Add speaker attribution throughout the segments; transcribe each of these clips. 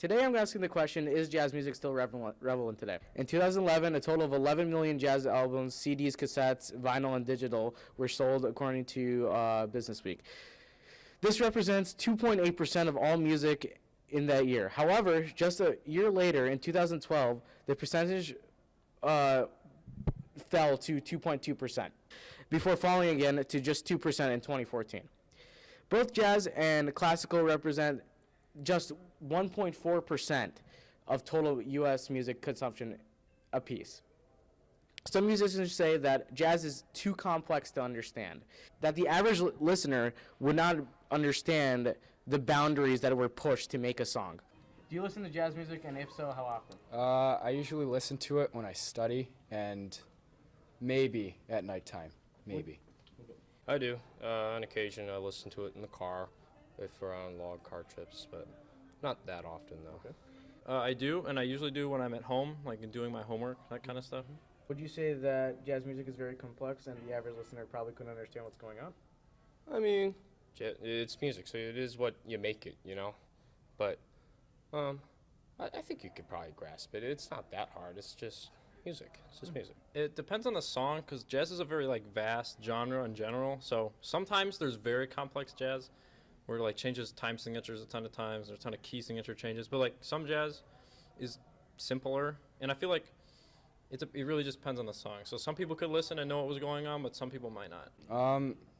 Speaker 1: Today I'm asking the question, is jazz music still relevant today? In 2011, a total of 11 million jazz albums, CDs, cassettes, vinyl, and digital were sold according to Business Week. This represents 2.8% of all music in that year. However, just a year later, in 2012, the percentage fell to 2.2%, before falling again to just 2% in 2014. Both jazz and classical represent just 1.4% of total U.S. music consumption apiece. Some musicians say that jazz is too complex to understand, that the average listener would not understand the boundaries that were pushed to make a song. Do you listen to jazz music, and if so, how often?
Speaker 2: I usually listen to it when I study and maybe at nighttime, maybe.
Speaker 3: I do. On occasion, I listen to it in the car if we're on long car trips, but not that often, though.
Speaker 4: Okay. I do, and I usually do when I'm at home, like doing my homework, that kind of stuff.
Speaker 1: Would you say that jazz music is very complex and the average listener probably couldn't understand what's going on?
Speaker 3: I mean, it's music, so it is what you make it, you know? But I think you could probably grasp it. It's not that hard. It's just music. It's just music.
Speaker 4: It depends on the song, because jazz is a very vast genre in general. So sometimes there's very complex jazz where it changes time signatures a ton of times. There's a ton of key signature changes. But some jazz is simpler, and I feel like it really just depends on the song. So some people could listen and know what was going on, but some people might not.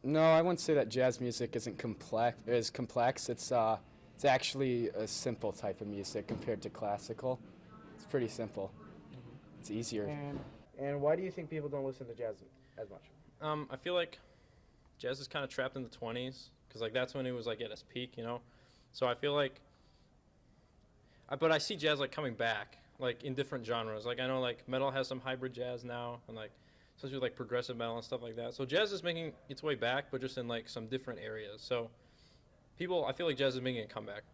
Speaker 2: No, I wouldn't say that jazz music isn't complex. It's actually a simple type of music compared to classical. It's pretty simple. It's easier.
Speaker 1: And why do you think people don't listen to jazz as much?
Speaker 4: I feel like jazz is kind of trapped in the 20s, because that's when it was at its peak, you know? So I feel like, but I see jazz coming back, in different genres. I know metal has some hybrid jazz now, and especially progressive metal and stuff like that. So jazz is making its way back, but just in some different areas. So I feel like jazz is making a comeback.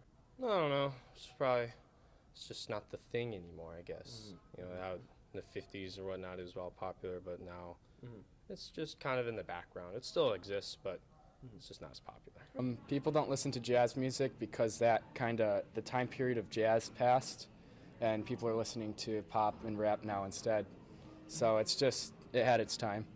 Speaker 3: I don't know. It's just not the thing anymore, I guess. You know, how in the 50s or whatnot it was well popular, but now it's just kind of in the background. It still exists, but it's just not as popular.
Speaker 2: People don't listen to jazz music because the time period of jazz passed, and people are listening to pop and rap now instead. So it had its time.